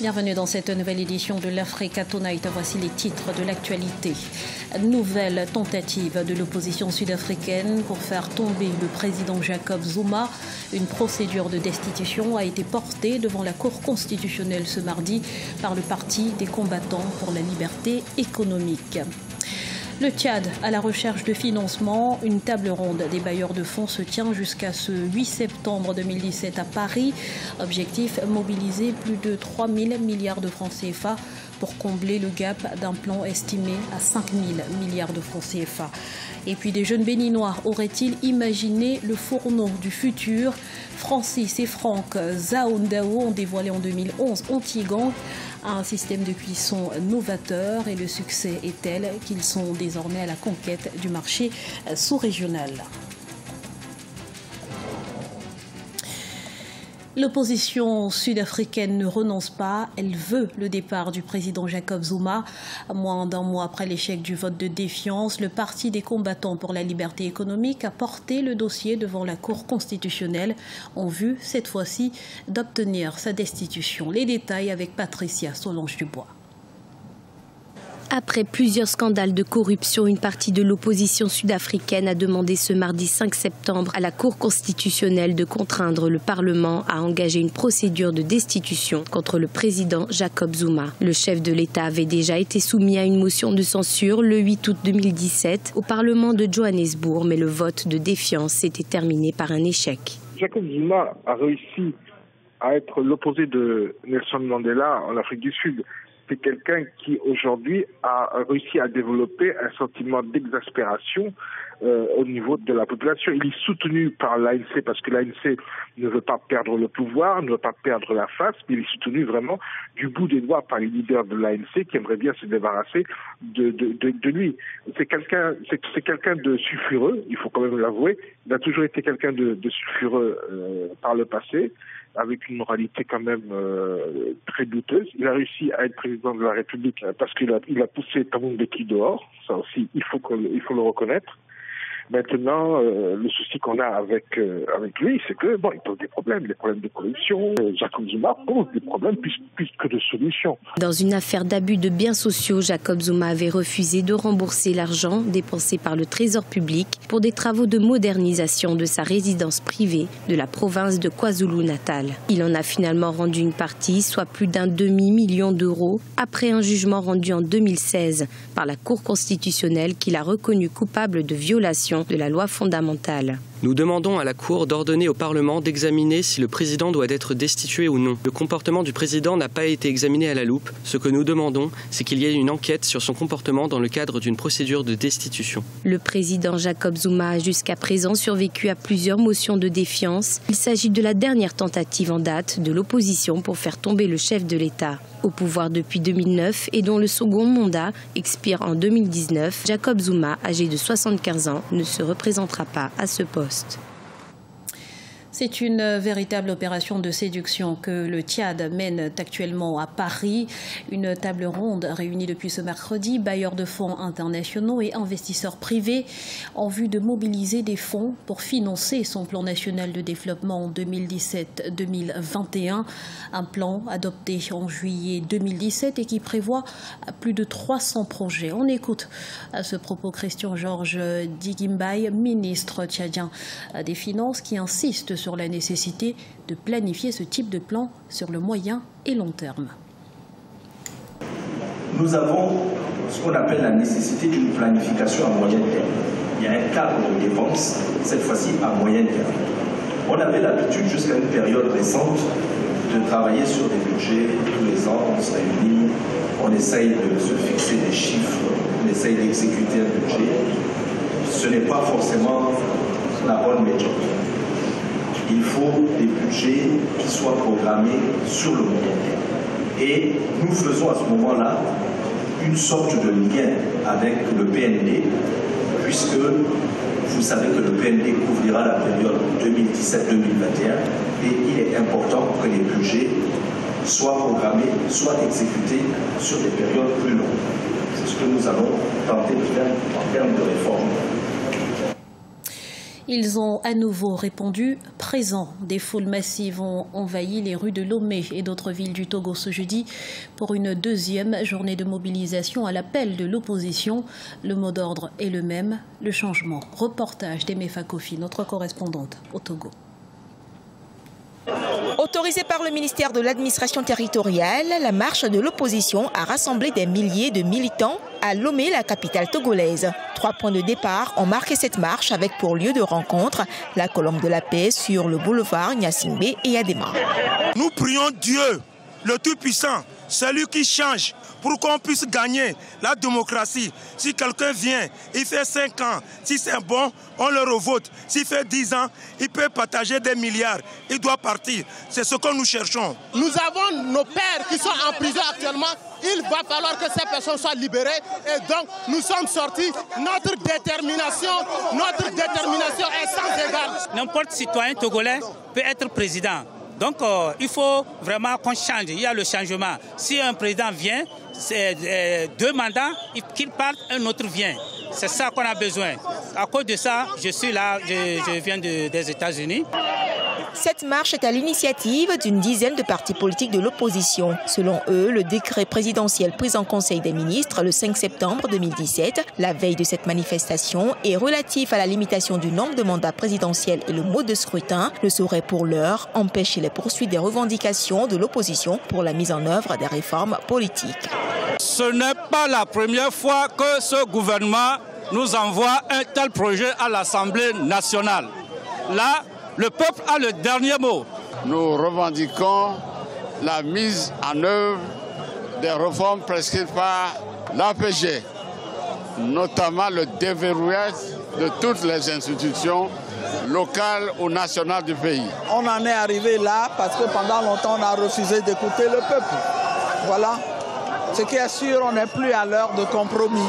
Bienvenue dans cette nouvelle édition de l'Africa Tonight. Voici les titres de l'actualité. Nouvelle tentative de l'opposition sud-africaine pour faire tomber le président Jacob Zuma. Une procédure de destitution a été portée devant la Cour constitutionnelle ce mardi par le Parti des combattants pour la liberté économique. Le Tchad à la recherche de financement. Une table ronde des bailleurs de fonds se tient jusqu'à ce 8 septembre 2017 à Paris. Objectif, mobiliser plus de 3 000 milliards de francs CFA pour combler le gap d'un plan estimé à 5 000 milliards de francs CFA. Et puis des jeunes béninois auraient-ils imaginé le fourneau du futur? Francis et Franck Zaoundao ont dévoilé en 2011 Antigang, un système de cuisson novateur, et le succès est tel qu'ils sont désormais à la conquête du marché sous-régional. L'opposition sud-africaine ne renonce pas, elle veut le départ du président Jacob Zuma. Moins d'un mois après l'échec du vote de défiance, le Parti des combattants pour la liberté économique a porté le dossier devant la Cour constitutionnelle en vue, cette fois-ci, d'obtenir sa destitution. Les détails avec Patricia Solange-Dubois. Après plusieurs scandales de corruption, une partie de l'opposition sud-africaine a demandé ce mardi 5 septembre à la Cour constitutionnelle de contraindre le Parlement à engager une procédure de destitution contre le président Jacob Zuma. Le chef de l'État avait déjà été soumis à une motion de censure le 8 août 2017 au Parlement de Johannesburg, mais le vote de défiance s'était terminé par un échec. Jacob Zuma a réussi à être l'opposé de Nelson Mandela en Afrique du Sud. C'est quelqu'un qui, aujourd'hui, a réussi à développer un sentiment d'exaspération au niveau de la population. Il est soutenu par l'ANC parce que l'ANC ne veut pas perdre le pouvoir, ne veut pas perdre la face, mais il est soutenu vraiment du bout des doigts par les leaders de l'ANC qui aimeraient bien se débarrasser de lui. C'est quelqu'un de sulfureux, il faut quand même l'avouer. Il a toujours été quelqu'un de sulfureux par le passé, avec une moralité quand même très douteuse. Il a réussi à être président de la République parce qu'il a poussé Thabo Mbeki dehors. Ça aussi, il faut le reconnaître. Maintenant, le souci qu'on a avec lui, c'est que il pose des problèmes de corruption. Jacob Zuma pose des problèmes plus que de solutions. Dans une affaire d'abus de biens sociaux, Jacob Zuma avait refusé de rembourser l'argent dépensé par le Trésor public pour des travaux de modernisation de sa résidence privée de la province de KwaZulu-Natal. Il en a finalement rendu une partie, soit plus d'un demi-million d'euros, après un jugement rendu en 2016 par la Cour constitutionnelle qui l'a reconnu coupable de violation de la loi fondamentale. Nous demandons à la Cour d'ordonner au Parlement d'examiner si le président doit être destitué ou non. Le comportement du président n'a pas été examiné à la loupe. Ce que nous demandons, c'est qu'il y ait une enquête sur son comportement dans le cadre d'une procédure de destitution. Le président Jacob Zuma a jusqu'à présent survécu à plusieurs motions de défiance. Il s'agit de la dernière tentative en date de l'opposition pour faire tomber le chef de l'État. Au pouvoir depuis 2009 et dont le second mandat expire en 2019, Jacob Zuma, âgé de 75 ans, ne se représentera pas à ce poste. C'est une véritable opération de séduction que le Tchad mène actuellement à Paris. Une table ronde réunie depuis ce mercredi, bailleurs de fonds internationaux et investisseurs privés en vue de mobiliser des fonds pour financer son plan national de développement en 2017-2021. Un plan adopté en juillet 2017 et qui prévoit plus de 300 projets. On écoute à ce propos Christian-Georges Digimbaye, ministre tchadien des Finances, qui insiste sur la nécessité de planifier ce type de plan sur le moyen et long terme. Nous avons ce qu'on appelle la nécessité d'une planification à moyen terme. Il y a un cadre de dépenses, cette fois-ci à moyen terme. On avait l'habitude jusqu'à une période récente de travailler sur des budgets tous les ans, on se réunit, on essaye de se fixer des chiffres, on essaye d'exécuter un budget. Ce n'est pas forcément la bonne méthode. Il faut des budgets qui soient programmés sur le moyen terme. Et nous faisons à ce moment-là une sorte de lien avec le PND, puisque vous savez que le PND couvrira la période 2017-2021 et il est important que les budgets soient programmés, soient exécutés sur des périodes plus longues. C'est ce que nous allons tenter de faire en termes de réforme. Ils ont à nouveau répondu présents. Des foules massives ont envahi les rues de Lomé et d'autres villes du Togo ce jeudi pour une deuxième journée de mobilisation à l'appel de l'opposition. Le mot d'ordre est le même, le changement. Reportage d'Emefa Kofi, notre correspondante au Togo. Autorisée par le ministère de l'administration territoriale, la marche de l'opposition a rassemblé des milliers de militants à Lomé, la capitale togolaise. 3 points de départ ont marqué cette marche avec pour lieu de rencontre la colombe de la paix sur le boulevard Nyasingbe et Adema. Nous prions Dieu, le Tout-Puissant, celui qui change, pour qu'on puisse gagner la démocratie. Si quelqu'un vient, il fait 5 ans, si c'est bon, on le revote. S'il fait 10 ans, il peut partager des milliards, il doit partir. C'est ce que nous cherchons. Nous avons nos pères qui sont en prison actuellement. Il va falloir que ces personnes soient libérées et donc nous sommes sortis. Notre détermination est sans égale. N'importe citoyen togolais peut être président. Donc il faut vraiment qu'on change, il y a le changement. Si un président vient, c'est 2 mandats, qu'il parte, un autre vient. C'est ça qu'on a besoin. À cause de ça, je suis là, je viens des États-Unis. Cette marche est à l'initiative d'une dizaine de partis politiques de l'opposition. Selon eux, le décret présidentiel pris en Conseil des ministres le 5 septembre 2017, la veille de cette manifestation, est relatif à la limitation du nombre de mandats présidentiels et le mode de scrutin, ne saurait pour l'heure empêcher les poursuites des revendications de l'opposition pour la mise en œuvre des réformes politiques. Ce n'est pas la première fois que ce gouvernement nous envoie un tel projet à l'Assemblée nationale. Là, le peuple a le dernier mot. Nous revendiquons la mise en œuvre des réformes prescrites par l'APG, notamment le déverrouillage de toutes les institutions locales ou nationales du pays. On en est arrivé là parce que pendant longtemps on a refusé d'écouter le peuple. Voilà. Ce qui est sûr, on n'est plus à l'heure de compromis.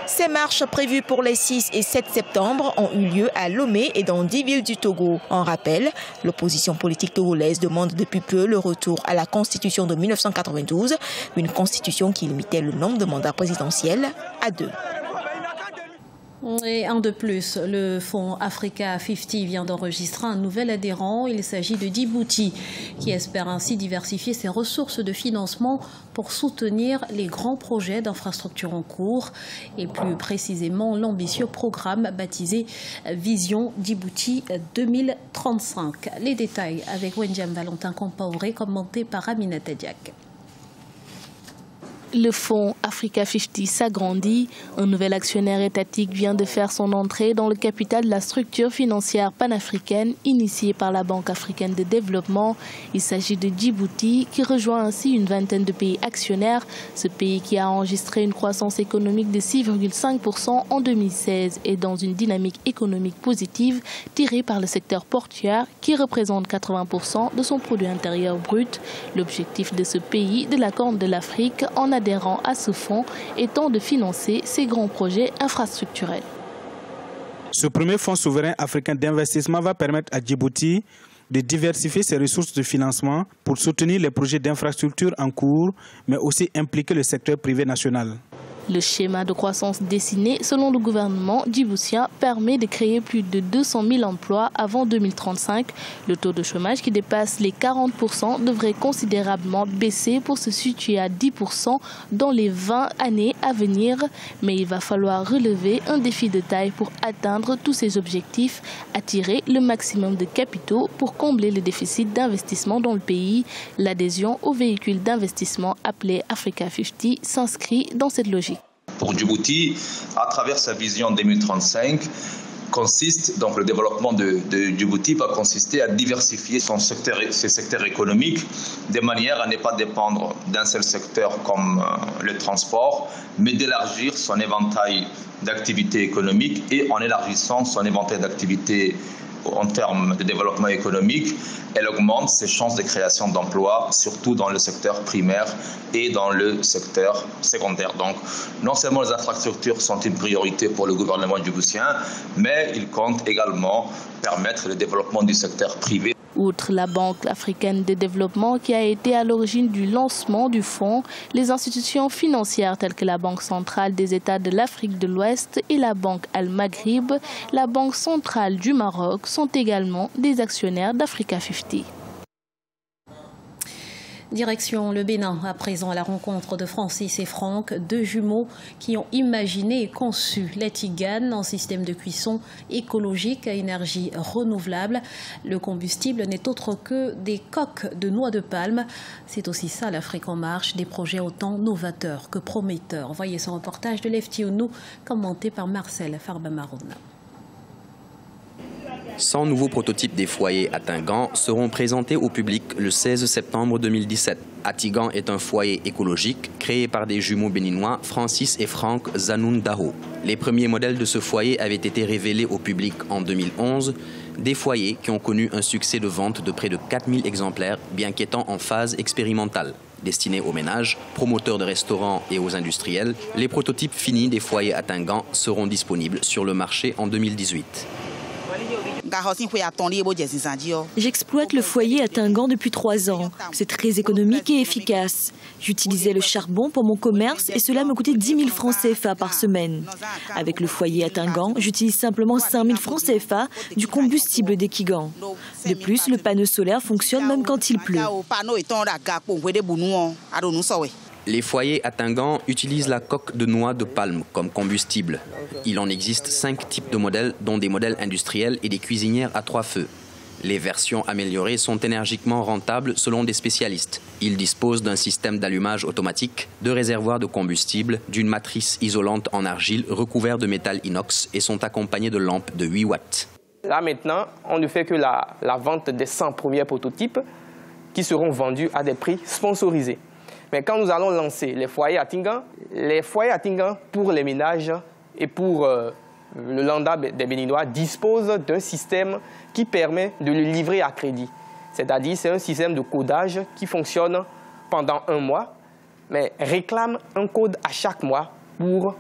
Ces marches prévues pour les 6 et 7 septembre ont eu lieu à Lomé et dans 10 villes du Togo. En rappel, l'opposition politique togolaise demande depuis peu le retour à la constitution de 1992, une constitution qui limitait le nombre de mandats présidentiels à 2. Et un de plus, le fonds Africa 50 vient d'enregistrer un nouvel adhérent. Il s'agit de Djibouti, qui espère ainsi diversifier ses ressources de financement pour soutenir les grands projets d'infrastructures en cours et plus précisément l'ambitieux programme baptisé Vision Djibouti 2035. Les détails avec Wendiam Valentin Compaoré, commenté par Aminata Diak. Le fonds Africa 50 s'agrandit. Un nouvel actionnaire étatique vient de faire son entrée dans le capital de la structure financière panafricaine initiée par la Banque africaine de développement. Il s'agit de Djibouti qui rejoint ainsi une vingtaine de pays actionnaires. Ce pays qui a enregistré une croissance économique de 6,5% en 2016 est dans une dynamique économique positive tirée par le secteur portuaire qui représente 80% de son produit intérieur brut. L'objectif de ce pays de la Corne de l'Afrique en adhérant à ce fonds étant de financer ces grands projets infrastructurels. Ce premier fonds souverain africain d'investissement va permettre à Djibouti de diversifier ses ressources de financement pour soutenir les projets d'infrastructure en cours, mais aussi impliquer le secteur privé national. Le schéma de croissance dessiné selon le gouvernement djiboutien permet de créer plus de 200 000 emplois avant 2035. Le taux de chômage qui dépasse les 40% devrait considérablement baisser pour se situer à 10% dans les 20 années à venir. Mais il va falloir relever un défi de taille pour atteindre tous ces objectifs, attirer le maximum de capitaux pour combler le déficit d'investissement dans le pays. L'adhésion au véhicule d'investissement appelé Africa 50 s'inscrit dans cette logique. Pour Djibouti, à travers sa vision 2035, donc le développement de Djibouti va consister à diversifier ses secteurs économiques de manière à ne pas dépendre d'un seul secteur comme le transport, mais d'élargir son éventail d'activités économiques et en élargissant son éventail d'activités en termes de développement économique, elle augmente ses chances de création d'emplois, surtout dans le secteur primaire et dans le secteur secondaire. Donc, non seulement les infrastructures sont une priorité pour le gouvernement djiboutien, mais il compte également permettre le développement du secteur privé. Outre la Banque africaine de développement qui a été à l'origine du lancement du fonds, les institutions financières telles que la Banque centrale des États de l'Afrique de l'Ouest et la Banque Al-Maghrib, la Banque centrale du Maroc sont également des actionnaires d'Africa 50. Direction le Bénin, à présent à la rencontre de Francis et Franck, deux jumeaux qui ont imaginé et conçu la tigane en système de cuisson écologique à énergie renouvelable. Le combustible n'est autre que des coques de noix de palme. C'est aussi ça l'Afrique en marche, des projets autant novateurs que prometteurs. Voyez ce reportage de Lefty Ounou, commenté par Marcel Farbamaroun. 100 nouveaux prototypes des foyers Atingan seront présentés au public le 16 septembre 2017. Atingan est un foyer écologique créé par des jumeaux béninois Francis et Franck Zanoun Daro. Les premiers modèles de ce foyer avaient été révélés au public en 2011, des foyers qui ont connu un succès de vente de près de 4000 exemplaires, bien qu'étant en phase expérimentale. Destinés aux ménages, promoteurs de restaurants et aux industriels, les prototypes finis des foyers Atingan seront disponibles sur le marché en 2018. J'exploite le foyer Atingan depuis 3 ans. C'est très économique et efficace. J'utilisais le charbon pour mon commerce et cela me coûtait 10 000 francs CFA par semaine. Avec le foyer Atingan, j'utilise simplement 5 000 francs CFA du combustible d'Ekigan. De plus, le panneau solaire fonctionne même quand il pleut. Les foyers Atingan utilisent la coque de noix de palme comme combustible. Il en existe 5 types de modèles, dont des modèles industriels et des cuisinières à 3 feux. Les versions améliorées sont énergiquement rentables selon des spécialistes. Ils disposent d'un système d'allumage automatique, de réservoirs de combustible, d'une matrice isolante en argile recouverte de métal inox et sont accompagnés de lampes de 8 watts. Là maintenant, on ne fait que la vente des 100 premiers prototypes qui seront vendus à des prix sponsorisés. Mais quand nous allons lancer les foyers Atingan pour les ménages et pour le lambda des Béninois disposent d'un système qui permet de le livrer à crédit. C'est-à-dire c'est un système de codage qui fonctionne pendant 1 mois, mais réclame un code à chaque mois pour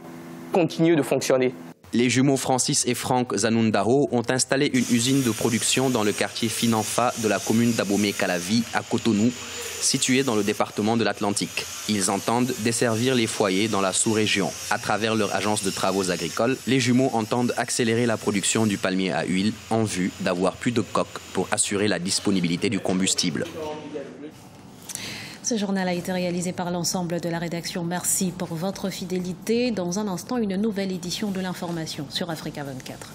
continuer de fonctionner. Les jumeaux Francis et Franck Zanoun Daro ont installé une usine de production dans le quartier Finanfa de la commune d'Abomey-Calavi à Cotonou, situé dans le département de l'Atlantique. Ils entendent desservir les foyers dans la sous-région. À travers leur agence de travaux agricoles, les jumeaux entendent accélérer la production du palmier à huile en vue d'avoir plus de coques pour assurer la disponibilité du combustible. Ce journal a été réalisé par l'ensemble de la rédaction. Merci pour votre fidélité. Dans un instant, une nouvelle édition de l'information sur Africa 24.